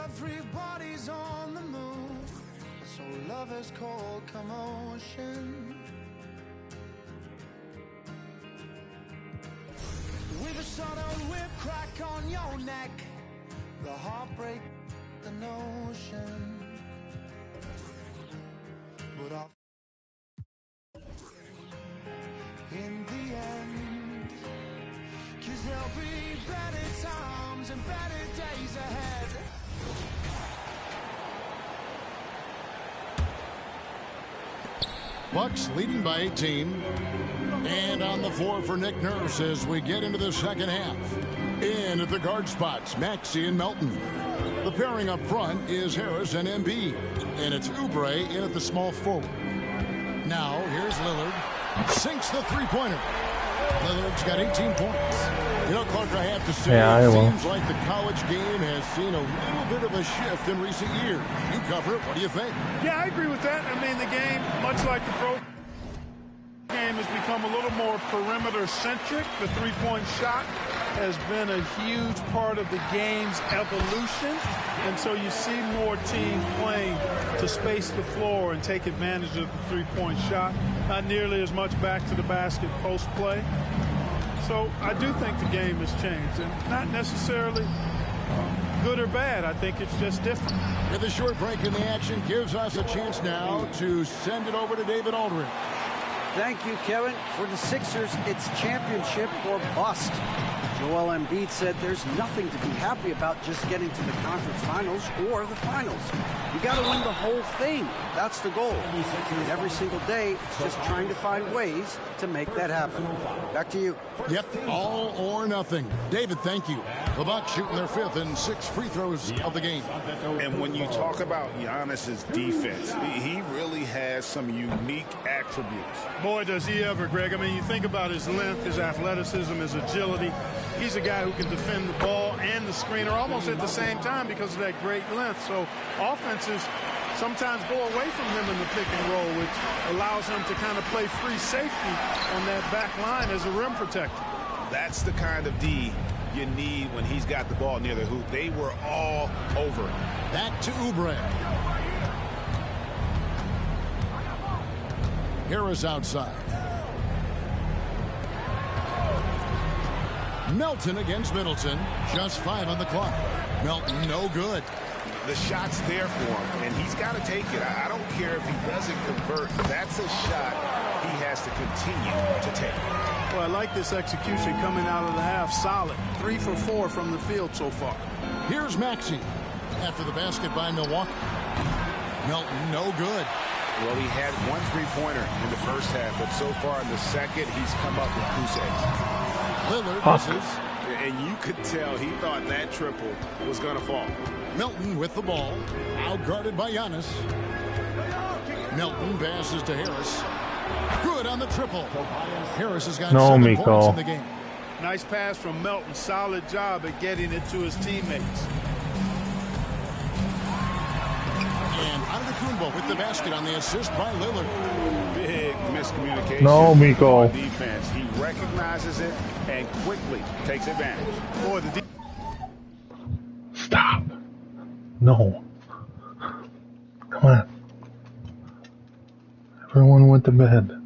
Everybody's on the move, so love is cold commotion. With a sudden whip crack on your neck, the heartbreak, the notion. But I'll in the end, 'cause there'll be better times and better days ahead. Bucks leading by 18. And on the floor for Nick Nurse as we get into the second half. In at the guard spots, Maxey and Melton. The pairing up front is Harris and Embiid. And it's Oubre in at the small forward. Now, here's Lillard. Sinks the three-pointer. Lillard's got 18 points. You know, Clark, I have to say, it seems like the college game has seen a little bit of a shift in recent years. You cover it. What do you think? Yeah, I agree with that. I mean, the game, much like the pro game, has become a little more perimeter-centric. The three-point shot has been a huge part of the game's evolution. And so you see more teams playing to space the floor and take advantage of the three-point shot. Not nearly as much back to the basket post play. So I do think the game has changed, and not necessarily good or bad. I think it's just different. And the short break in the action gives us a chance now to send it over to David Aldridge. Thank you, Kevin. For the Sixers, it's championship or bust. Joel Embiid said there's nothing to be happy about just getting to the conference finals or the finals. You got to win the whole thing. That's the goal. And every single day, it's just trying to find ways to make that happen. Back to you. Yep, all or nothing. David, thank you. The Bucks shooting their 5th and 6th free throws of the game. And when you talk about Giannis's defense, he really has some unique attributes. Boy, does he ever, Greg. I mean, you think about his length, his athleticism, his agility. He's a guy who can defend the ball and the screener almost at the same time because of that great length. So offenses sometimes go away from him in the pick and roll, which allows him to kind of play free safety on that back line as a rim protector. That's the kind of D you need when he's got the ball near the hoop. They were all over it. Back to Oubre. Harris outside. Melton against Middleton. Just 5 on the clock. Melton, no good. The shot's there for him, and he's got to take it. I don't care if he doesn't convert. That's a shot he has to continue to take. Well, I like this execution coming out of the half. Solid. 3 for 4 from the field so far. Here's Maxey after the basket by Milwaukee. Melton, no good. Well, he had 1 3-pointer in the first half, but so far in the second, he's come up with goose eggs. Lillard misses. And you could tell he thought that triple was going to fall. Milton with the ball. Outguarded by Giannis. Milton passes to Harris. Good on the triple. Harris has got 7 points in the game. Nice pass from Melton. Solid job at getting it to his teammates. And Antetokounmpo with the basket on the assist by Lillard. Big miscommunication. No, Miko. On defense. He recognizes it and quickly takes advantage. Boy, the Stop. No. Come on. Everyone went to bed.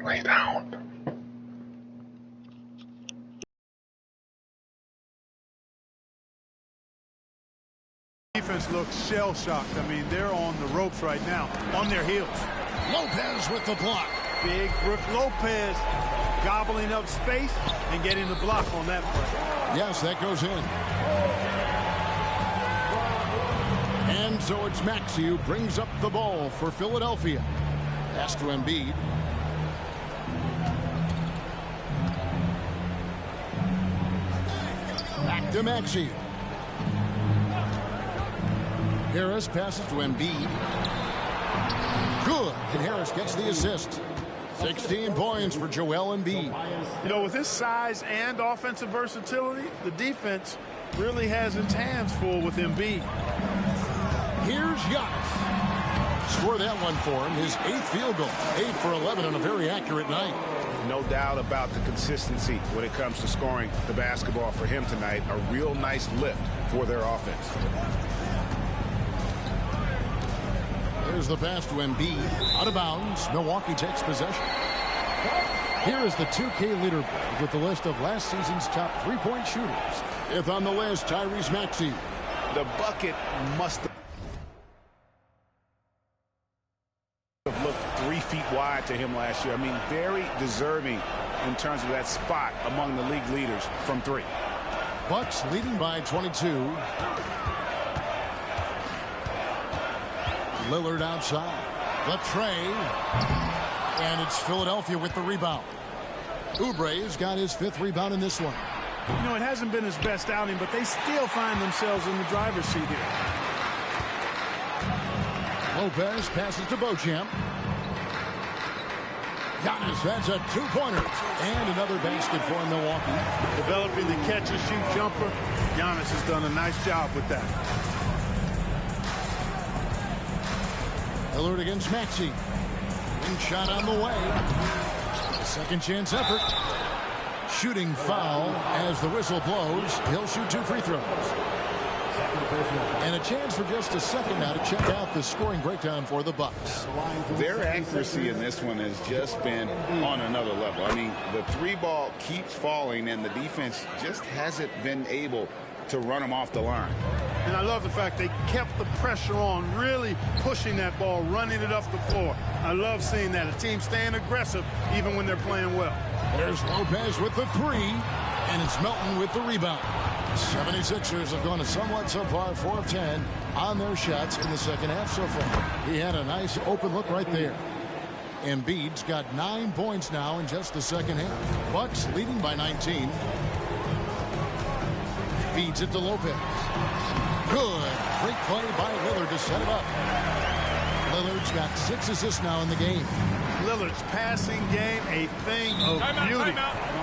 Lay down. defense looks shell-shocked. I mean, they're on the ropes right now, on their heels. Lopez with the block. Big Brook Lopez gobbling up space and getting the block on that play. Yes, that goes in. And so it's Maxey who brings up the ball for Philadelphia. Pass to Embiid. Back to Maxey. Harris passes to Embiid. Good. And Harris gets the assist. 16 points for Joel Embiid. You know, with his size and offensive versatility, the defense really has its hands full with Embiid. Here's Giannis. Score that one for him. His 8th field goal. 8 for 11 on a very accurate night. No doubt about the consistency when it comes to scoring the basketball for him tonight. A real nice lift for their offense. Here's the pass to Embiid. Out of bounds. Milwaukee takes possession. Here is the 2K leaderboard with the list of last season's top three-point shooters. Fifth on the list, Tyrese Maxey. The bucket must have looked 3 feet wide to him last year. I mean, very deserving in terms of that spot among the league leaders from 3. Bucks leading by 22. Lillard outside. The tray. And it's Philadelphia with the rebound. Oubre's got his 5th rebound in this one. You know, it hasn't been his best outing, but they still find themselves in the driver's seat here. Lopez passes to Beauchamp. Giannis has a 2-pointer. And another basket for Milwaukee. Developing the catch-and-shoot jumper. Giannis has done a nice job with that. Lillard against Maxey. Shot on the way. A second chance effort. Shooting foul as the whistle blows. He'll shoot 2 free throws. And a chance for just a second now to check out the scoring breakdown for the Bucks. Their accuracy in this one has just been on another level. I mean, the 3-ball keeps falling and the defense just hasn't been able to run them off the line. And I love the fact they kept the pressure on, really pushing that ball, running it up the floor. I love seeing that. A team staying aggressive even when they're playing well. There's Lopez with the 3, and it's Melton with the rebound. 76ers have gone a somewhat subpar 4 of 10 on their shots in the second half so far. He had a nice open look right there. Embiid's got 9 points now in just the second half. Bucks leading by 19. Feeds it to Lopez. Good. Great play by Lillard to set it up. Lillard's got 6 assists now in the game. Lillard's passing game, a thing of beauty.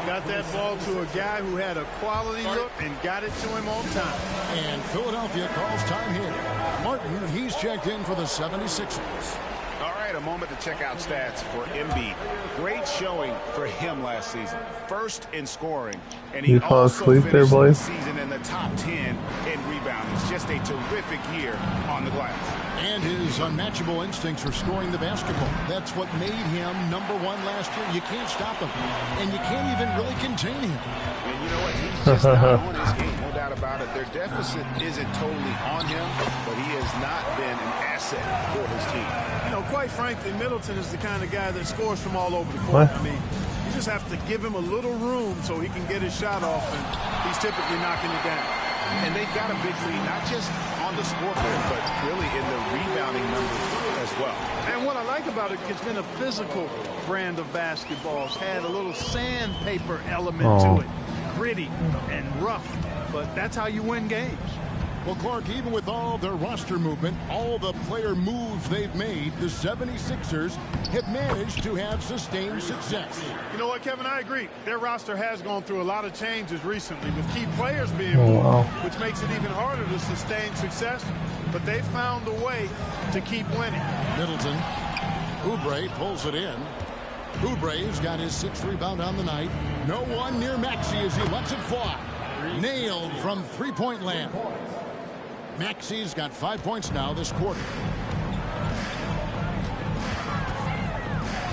Got that ball to a guy who had a quality look and got it to him on time. And Philadelphia calls time here. Martin, he's checked in for the 76ers. All right, a moment to check out stats for Embiid. Great showing for him last season. First in scoring, and he also finished the season in the top 10 in rebounding. It's just a terrific year on the glass. And his unmatchable instincts for scoring the basketball. That's what made him #1 last year. You can't stop him, and you can't even really contain him. And you know what? He's just not on his game, no doubt about it. Their deficit isn't totally on him, but he has not been an asset for his team. You know, quite frankly, Middleton is the kind of guy that scores from all over the court. I mean, you just have to give him a little room so he can get his shot off, and he's typically knocking it down. And they've got a big lead, not just on the scoreboard, but really in the rebounding numbers as well. And what I like about it, it's been a physical brand of basketball. It's had a little sandpaper element to it. Gritty and rough, but that's how you win games. Well, Clark, even with all their roster movement, all the player moves they've made, the 76ers have managed to have sustained success. You know what, Kevin? I agree. Their roster has gone through a lot of changes recently with key players being moved, which makes it even harder to sustain success. But they found a way to keep winning. Middleton. Oubre pulls it in. Oubre's got his 6th rebound on the night. No one near Maxey as he lets it fly. Nailed from 3-point land. Maxey's got 5 points now this quarter.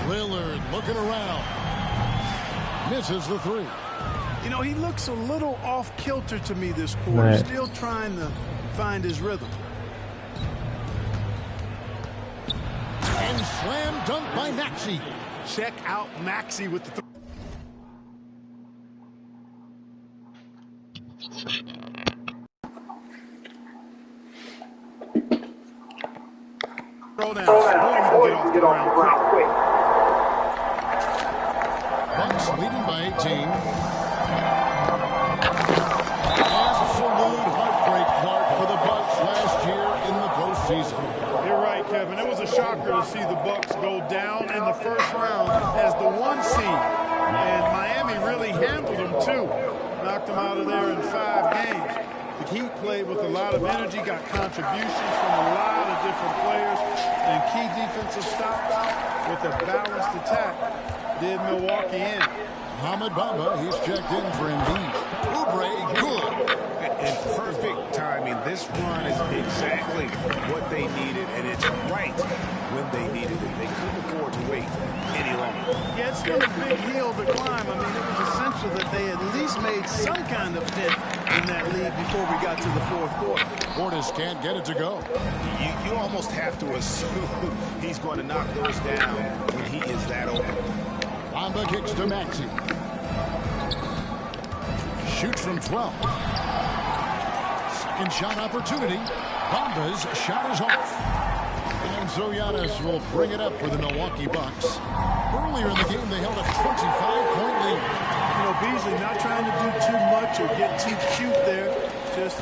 Lillard looking around. Misses the 3. You know, he looks a little off kilter to me this quarter. Still trying to find his rhythm. And slam dunk by Maxey. Check out Maxey with the throw down. Get off the ground quick. Bucks leading by 18. Absolute heartbreak, Clark, for the Bucks last year in the postseason. You're right, Kevin. It was a shocker to see the Bucks go down in the first round as the 1 seed. And Miami really handled them, too. Knocked them out of there in 5 games. The Heat played with a lot of energy, got contributions from a lot of different players, and key defensive stops with a balanced attack. did Milwaukee in. Mohamed Bamba, he's checked in for Embiid. Oubre, good. And perfect timing. This run is exactly what they needed, and it's right when they needed it. They couldn't afford to wait any longer. Yeah, it's still a big hill to climb. I mean, it was essential that they at least made some kind of dent in that lead before we got to the fourth quarter. Portis can't get it to go. You almost have to assume he's going to knock those down when he is that open. Bamba kicks to Maxey. Shoots from 12. Second shot opportunity. Bamba's shot is off. And so Giannis will bring it up for the Milwaukee Bucks. Earlier in the game, they held a 25-point lead. You know, Beasley not trying to do too much or get too cute there. Just...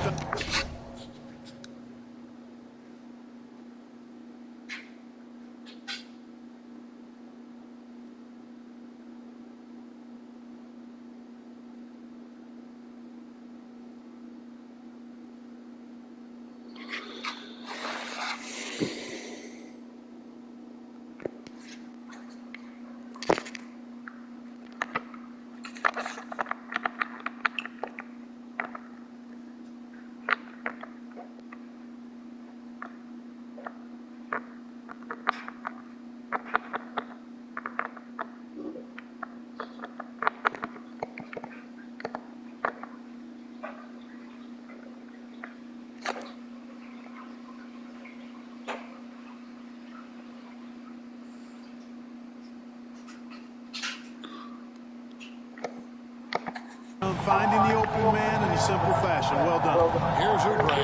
Finding the open man in a simple fashion. Well done. Here's Oubre,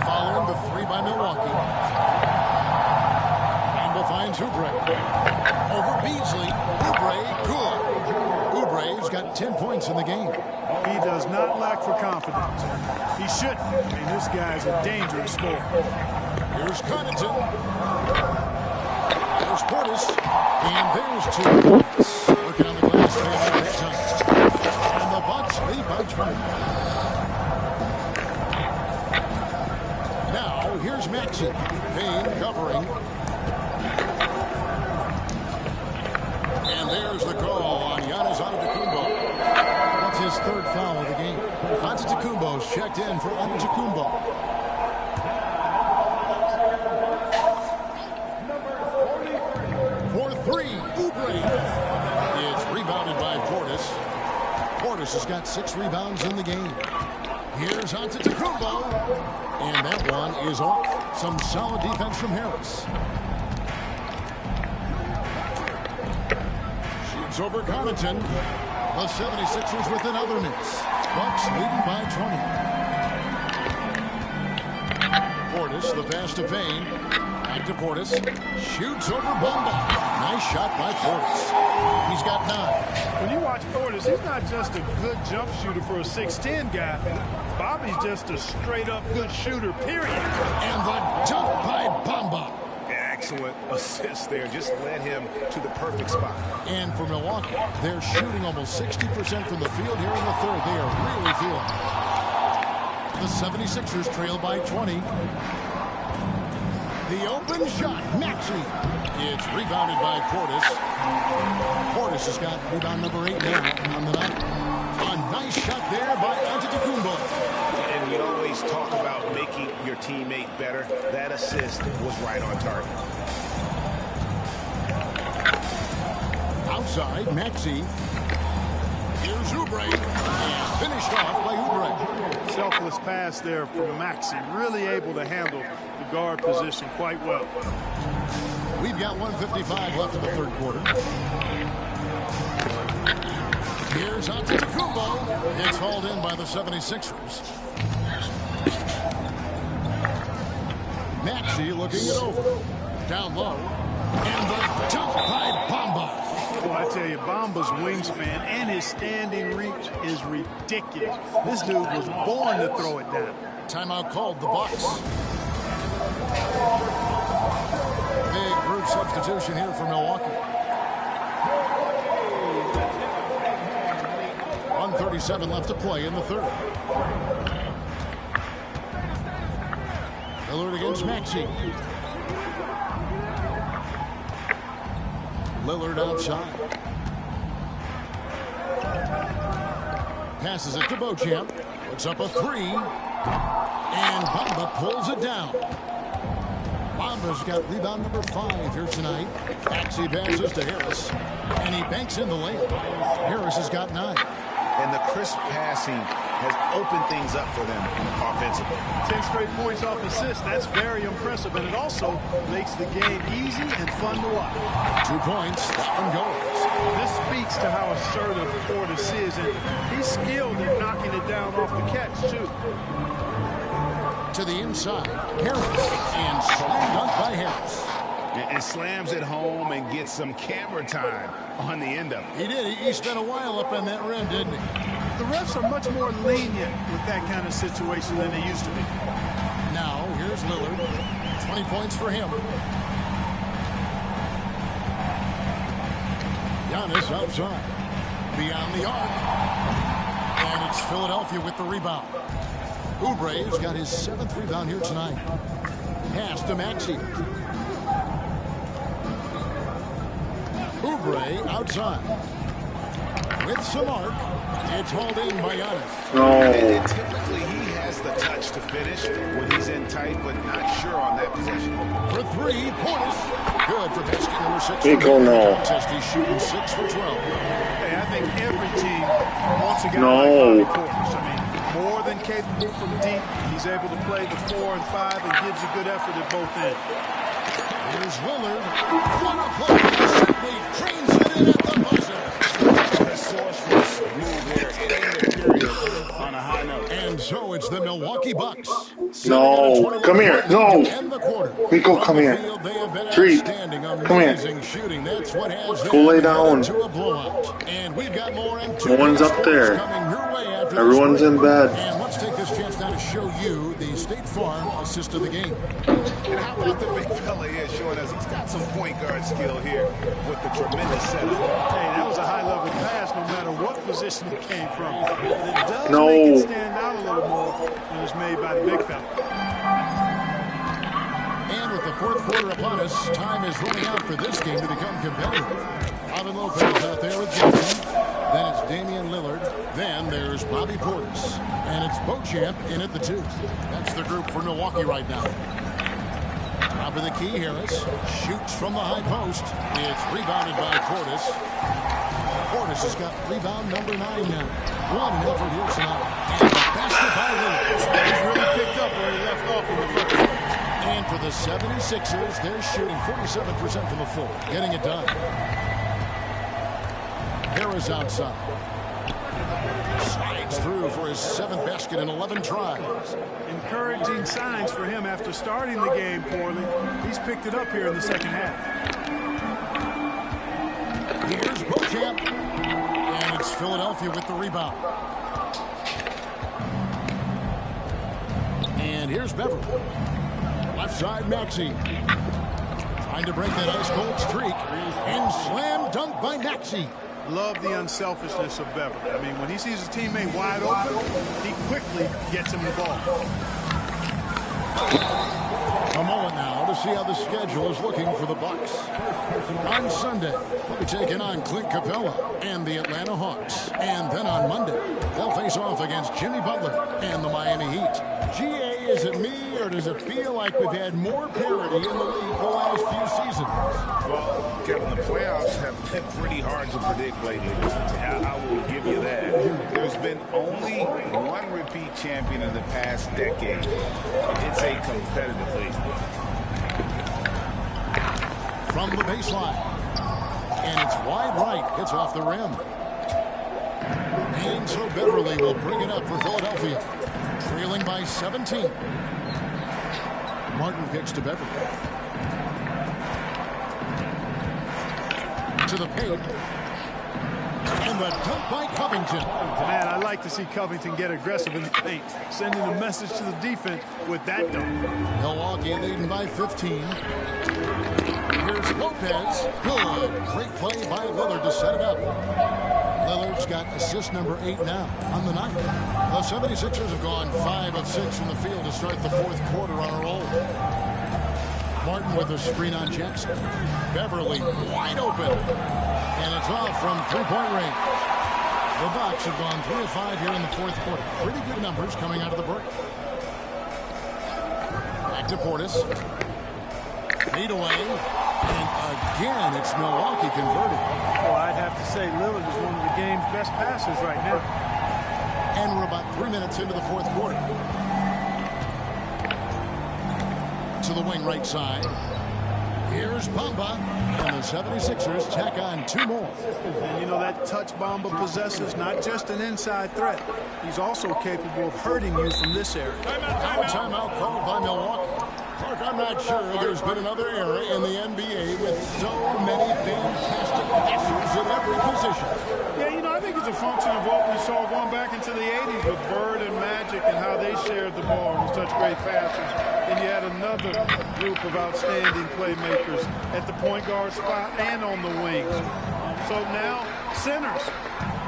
following the three by Milwaukee. Bamba finds Oubre. Over Beasley. Oubre, good. Oubre's got 10 points in the game. He does not lack for confidence. He shouldn't. I mean, this guy's a dangerous scorer. Here's Connaughton. There's Portis. And there's 2 points. Working on the glass for that time. Bucks lead by 20. Now, here's Maxey. Payne covering. And there's the call on Giannis Antetokounmpo. That's his 3rd foul of the game. Antetokounmpo's checked in for Antetokounmpo. For 3, Oubre. It's rebounded by Portis. Portis has got 6 rebounds in the game. Here's Antetokounmpo. And that one is off. Some solid defense from Harris. Shoots over Connaughton. The 76ers with another miss. Bucks leading by 20. Portis, the pass to Payne. Back to Portis. Shoots over Bamba. Nice shot by Portis. He's got 9. When you watch Portis, he's not just a good jump shooter for a 6'10 guy. Bobby's just a straight-up good shooter, period. And the dunk by Bamba. Excellent assist there. Just led him to the perfect spot. And for Milwaukee, they're shooting almost 60% from the field here in the 3rd. They are really feeling it. The 76ers trail by 20. The open shot, Maxey. It's rebounded by Portis. Portis has got rebound number 8 now on the night. A nice shot there by Antetokounmpo. And we always talk about making your teammate better. That assist was right on target. Outside, Maxey. Here's Oubre. And finished off by Oubre. Selfless pass there from Maxey. Really able to handle the guard position quite well. We've got 1:55 left in the 3rd quarter. Here's Antetokounmpo. It's hauled in by the 76ers. Maxey looking it over. Down low. And the dunk by Bamba. Well, I tell you, Bamba's wingspan and his standing reach is ridiculous. This dude was born to throw it down. Timeout called the Bucks. Big group substitution here for Milwaukee. 1:37 left to play in the 3rd. Lillard against Maxey. Lillard outside. Passes it to Beauchamp. Puts up a three. And Bamba pulls it down. Bamba's got rebound number 5 here tonight. Maxey passes to Harris. And he banks in the layup. Harris has got 9. And the crisp passing has opened things up for them offensively. 10 straight points off assists. That's very impressive. And it also makes the game easy and fun to watch. 2 points. That one goes. This speaks to how assertive Portis is. And he's skilled at knocking it down off the catch, too. To the inside. Harris. And slam dunk by Harris. And slams it home and gets some camera time on the end of it. He did. He spent a while up on that rim, didn't he? The refs are much more lenient with that kind of situation than they used to be. Now, here's Lillard. 20 points for him. Giannis outside. Beyond the arc. And it's Philadelphia with the rebound. Oubre's got his 7th rebound here tonight. Pass to Maxey. Oubre outside. With some arc. It's hauled in by Giannis. No. And typically he has the touch to finish when he's in tight, but not sure on that possession. For 3, Portis. Good for basket number 6. Nico, no. He's shooting 6 for 12. Hey, I think every team wants a guy No. like Bobby Portis. I mean, more than capable from deep. He's able to play the 4 and 5 and gives a good effort at both ends. Here's Lillard. What a play. Simply trains it in at the buzzer. The sorceress move there in the period on a high note. And so it's the Milwaukee Bucks. No. Come here. No. Nico, come here. Treat. Come here. Shooting. That's what has Go lay down. to a blowout. And we've got more. No one's up there. Everyone's in bed. And let's take this chance now to show you the State Farm assist of the game. And how about the big fella here showing us he's got some point guard skill here with the tremendous setup. Hey, that was a high-level pass no matter what position it came from. But it does No. make it stand out a little more when it's made by the big fella. And with the 4th quarter upon us, time is running out for this game to become competitive. Robin Lopez out there with Johnson. Then it's Damian Lillard. Then there's Bobby Portis. And it's Beauchamp in at the 2. That's the group for Milwaukee right now. Top of the key, Harris. Shoots from the high post. It's rebounded by Portis. Portis has got rebound number 9 now. What an effort here tonight. And the basket by Lillard. He's really picked up where he left off in the first quarter. And for the 76ers, they're shooting 47% from the floor. Getting it done. Harris outside. Slides through for his 7th basket in 11 tries. Encouraging signs for him after starting the game poorly. He's picked it up here in the second half. Here's Beauchamp. And it's Philadelphia with the rebound. And here's Beverly. Left side, Maxey. Trying to break that ice-cold streak. And slam dunk by Maxey. Love the unselfishness of Beverly. I mean, when he sees his teammate wide open, he quickly gets him the ball. A moment now to see how the schedule is looking for the Bucks. On Sunday, they'll be taking on Clint Capella and the Atlanta Hawks. And then on Monday, they'll face off against Jimmy Butler and the Miami Heat. GA, is it me, or does it feel like we've had more parity in the league the last few seasons? Well, Kevin, the playoffs have been pretty hard to predict lately. I will give you that. There's been only one repeat champion in the past decade. It's a competitive league. From the baseline. And it's wide right. It's off the rim. And so Beverly will bring it up for Philadelphia. Trailing by 17. Martin kicks to Beverly. To the paint. And the dunk by Covington. Man, I like to see Covington get aggressive in the paint, sending a message to the defense with that dunk. Milwaukee leading by 15. Here's Lopez. Good. Great play by Lillard to set it up. Lillard's got assist number 8 now on the night. The 76ers have gone 5 of 6 from the field to start the 4th quarter on a roll. Martin with a screen on Jackson. Beverly wide open. And it's off from 3-point range. The Bucks have gone 3 of 5 here in the fourth quarter. Pretty good numbers coming out of the break. Back to Portis. Lead away. And again, it's Milwaukee converting. Well, I'd have to say Lillard is one of the game's best passers right now. And we're about 3 minutes into the fourth quarter. To the wing right side. Here's Bamba. And the 76ers tack on 2 more. And you know that touch Bamba possesses not just an inside threat. He's also capable of hurting you from this area. Timeout called by Milwaukee. Clark, I'm not sure there's been another era in the NBA with so many fantastic passers at every position. Yeah, you know, I think it's a function of what we saw going back into the 80s with Bird and Magic and how they shared the ball and was such great passers. And you had another group of outstanding playmakers at the point guard spot and on the wings. So now, centers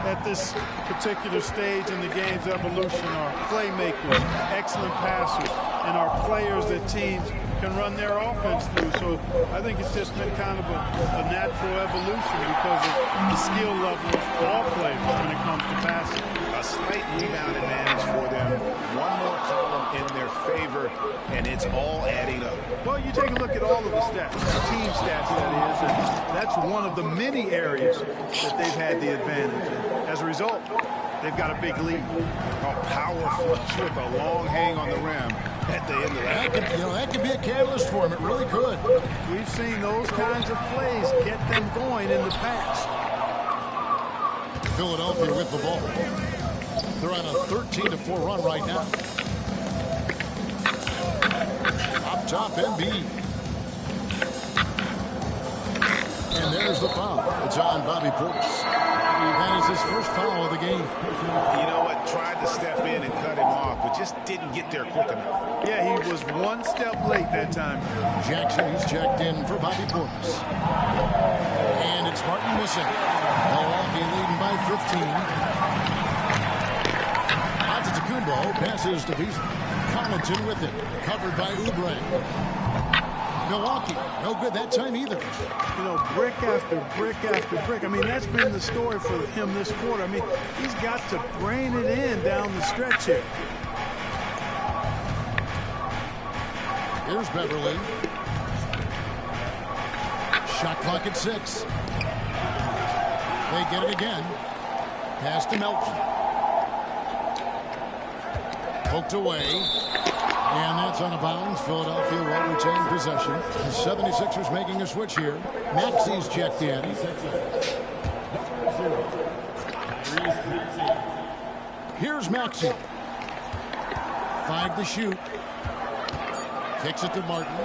at this particular stage in the game's evolution are playmakers, excellent passers, and are players that teams can run their offense through. So I think it's just been kind of a natural evolution because of the skill level of all players when it comes to passing. A slight rebound advantage for them. One more column in their favor, and it's all adding up. Well, you take a look at all of the stats, the team stats that is, and that's one of the many areas that they've had the advantage. And as a result, they've got a big lead. A power flush with a long hang on the rim at the end of that. That could be a catalyst for them. It really could. We've seen those kinds of plays get them going in the past. Philadelphia with the ball. They're on a 13-4 run right now. Up top, Embiid. And there's the foul. It's on Bobby Portis. That is his first foul of the game. You know what? Tried to step in and cut him off, but just didn't get there quick enough. Yeah, he was one step late that time. Jackson, he's checked in for Bobby Portis. And it's Martin missing. Milwaukee leading by 15. Antetokounmpo passes to Beasley. Connaughton with it. Covered by Oubre. Milwaukee, no good that time either. You know, brick after brick after brick. I mean, that's been the story for him this quarter. I mean, he's got to rein it in down the stretch here. Here's Beverly. Shot clock at 6. They get it again. Pass to Melton. Poked away. And that's on a bounce. Philadelphia will retain possession. The 76ers making a switch here. Maxey's checked in. Here's Maxey. 5 to shoot. Kicks it to Martin.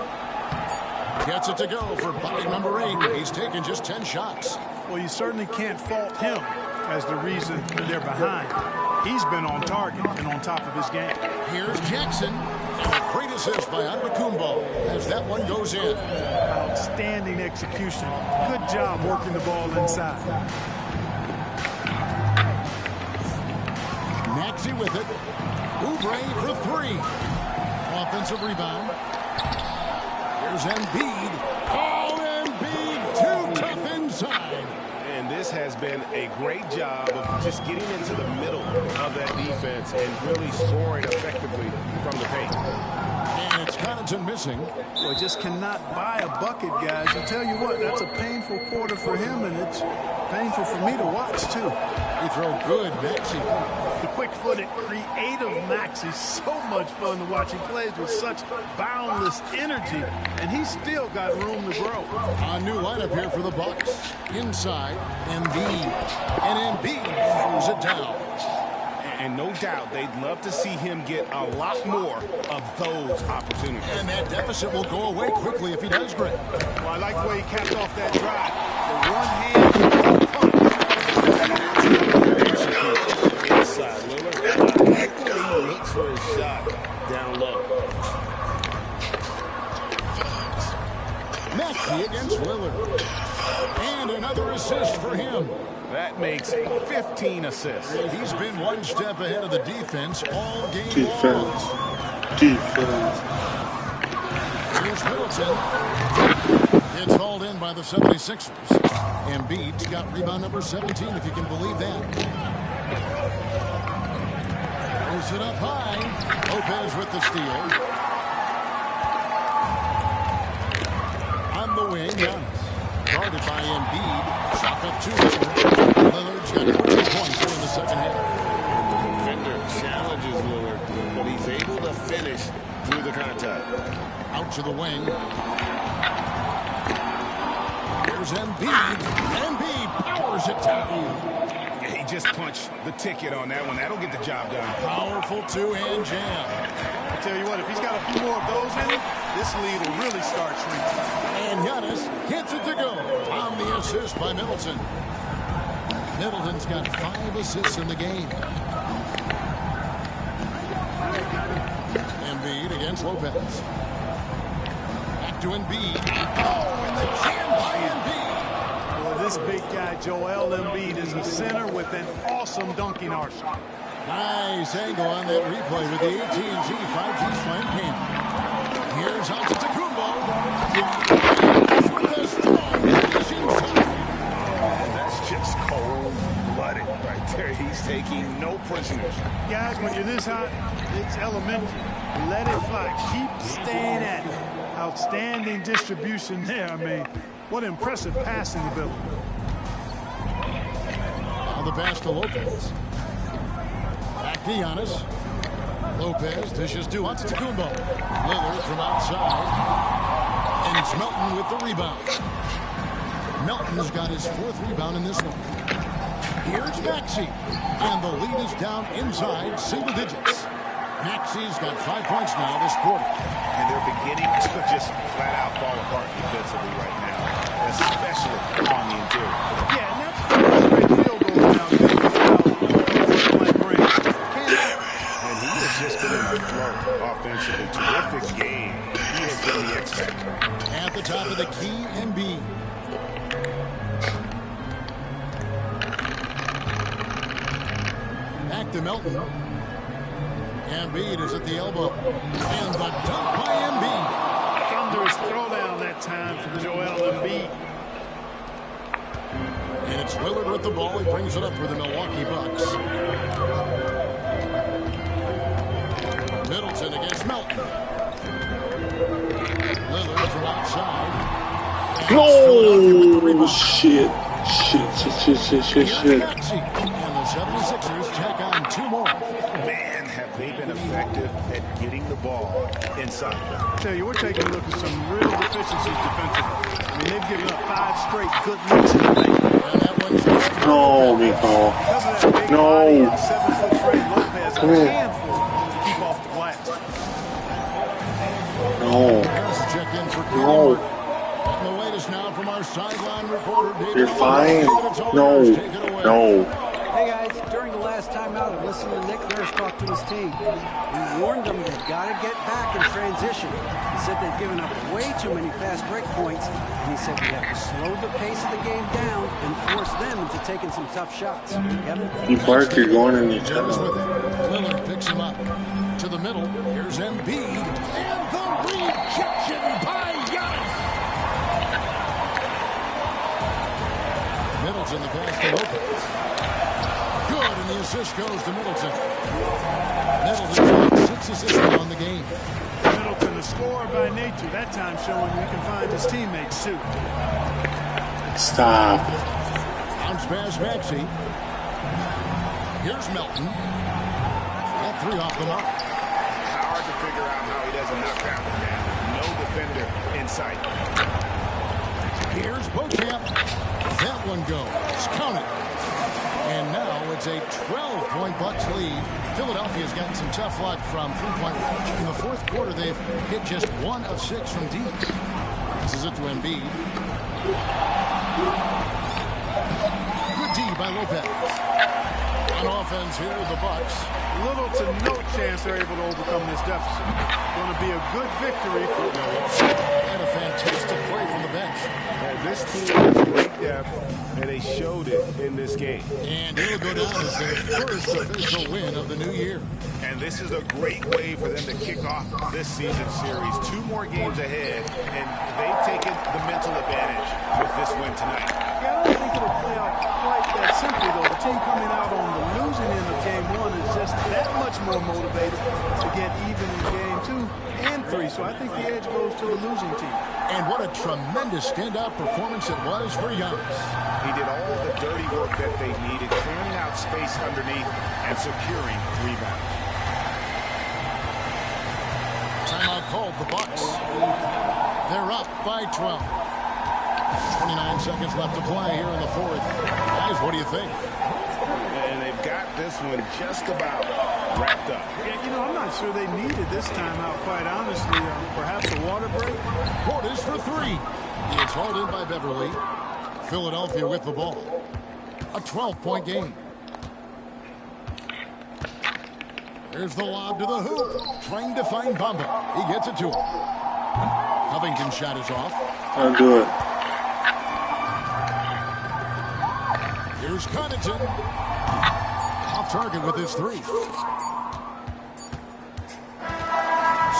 Gets it to go for bucket number 8. He's taken just 10 shots. Well, you certainly can't fault him as the reason they're behind. He's been on target and on top of his game. Here's Jackson. And a great assist by Antetokounmpo as that one goes in. Outstanding execution. Good job working the ball inside. Maxey with it. Oubre for 3. Offensive rebound. Here's Embiid. Oh, Embiid too tough inside. And this has been a great job of just getting into the middle of that defense and really scoring effectively from the paint. And it's Connaughton missing. Well, just cannot buy a bucket, guys. I tell you what, that's a painful quarter for him, and it's painful for me to watch, too. He throw good, Maxey. The quick-footed, creative Maxey, so much fun to watch. He plays with such boundless energy, and he's still got room to grow. A new lineup here for the Bucks. Inside, Embiid. And Embiid throws it down. And no doubt they'd love to see him get a lot more of those opportunities. And that deficit will go away quickly if he does great. Well, I like the way he capped off that drive. The one hand, pump. Inside, Lillard. He looks for his shot down low. Maxey against Lillard. And another assist for him. That makes 15 assists. He's been one step ahead of the defense all game Defense. long. Defense. Here's Middleton. It's hauled in by the 76ers. Embiid's got rebound number 17, if you can believe that. Throws it up high. Lopez with the steal. On the wing, Giannis. Guarded by Embiid. Shot up two. Lillard's got 20 points here in the second half. The defender challenges Lillard, but he's able to finish through the contact. Out to the wing. Here's Embiid. Embiid powers it down. He just punched the ticket on that one. That'll get the job done. Powerful two-hand jam. I tell you what, if he's got a few more of those in him, this lead will really start shrinking. And Giannis hits it to go on the assist by Middleton. Middleton's got 5 assists in the game. Embiid against Lopez. Back to Embiid. Oh, and the jam by Embiid. Well, this big guy, Joel Embiid, is a center with an awesome dunking arsenal. Nice angle on that replay with the AT&T 5G Slam Cam. Here's Antetokounmpo. With a strong finishing shot. That's just cold-blooded right there. He's taking no prisoners. Guys, when you're this hot, it's elementary. Let it fly. Keep staying at it. Outstanding distribution there. I mean, what impressive passing ability. Now the pass to Lopez. Back to Giannis. Lopez dishes to Antetokounmpo. Lillard from outside. And it's Melton with the rebound. Melton's got his 4th rebound in this one. Here's Maxey. And the lead is down inside single digits. Maxey's got 5 points now this quarter. And they're beginning to just flat out fall apart defensively right now, especially on the interior. Yeah, and that's great field goal now. And he has just been in the flow offensively. Terrific game. He has been the X factor. At the top of the key, Embiid. Back to Melton. Embiid is at the elbow. And the dunk by Embiid. Thunderous throwdown that time for Joel Embiid. And it's Lillard with the ball. He brings it up for the Milwaukee Bucks. Middleton against Melton. Lillard from outside. No! Shit. And the 76ers tack on 2 more. Man, have they been effective at getting the ball inside. I tell you, we're taking a look at some real deficiencies defensively. I mean, they've given up 5 straight good looks in the paint. And that one's No, Miko. Because of that big body and 7-foot frame, Lopez a handful to keep off the glass. No. check in for No. And the latest now from our sideline reporter, David. You're fine. No. No. Hey guys, during the last timeout, I listened to Nick Nurse talk to his team. He warned them they've got to get back in transition. He said they've given up way too many fast break points, and he said we have to slow the pace of the game down and force them into taking some tough shots. Kevin? You Park, you're going in each Jones other. with it. Lillard picks him up to the middle. Here's Embiid, and the rejection by Giannis. Middleton, the pass to Lopez. Good, and the assist goes to Middleton. Middleton's got 6 assists on the game. Middleton, a scorer by nature, that time showing he can find his teammates too. Stop. Bounce pass Maxey. Here's Melton. That 3 off the mark. Hard to figure out how he doesn't knock that one down. No defender in sight. Here's Beauchamp. That one goes. Count it. And now it's a 12-point Bucks lead. Philadelphia's gotten some tough luck from three-point range. In the fourth quarter, they've hit just 1 of 6 from deep. This is it to Embiid. Good D by Lopez. On offense here, the Bucks. Little to no chance they're able to overcome this deficit. Going to be a good victory for them. And a fantastic play from the bench. And this team has great depth, and they showed it in this game. And it'll go down as their first official win of the new year. And this is a great way for them to kick off this season series. 2 more games ahead, and they've taken the mental advantage with this win tonight. Yeah, don't think it'll play out quite that simply, though. The team coming out on the losing end of game 1 is just that much more motivated to get even in game 2 and 3. So I think the edge goes to the losing team. And what a tremendous standout performance it was for Giannis. He did all the dirty work that they needed, clearing out space underneath and securing rebounds. Timeout called the Bucks. They're up by 12. 29 seconds left to play here in the fourth. Guys, what do you think? And they've got this one just about wrapped up. Yeah, you know, I'm not sure they needed this timeout, quite honestly. Perhaps a water break? Portis for 3. It's hauled in by Beverly. Philadelphia with the ball. A 12-point game. There's the lob to the hoop. Trying to find Bamba. He gets it to him. Covington's shot is off. I'll do it. Here's Connaughton. Off target with his 3.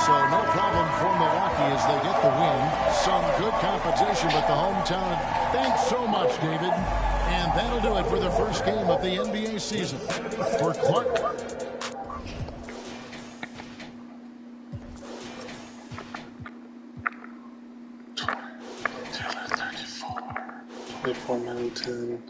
So no problem for Milwaukee as they get the win. Some good competition, but the hometown. Thanks so much, David. And that'll do it for the first game of the NBA season. For Clark. 24 minutes in.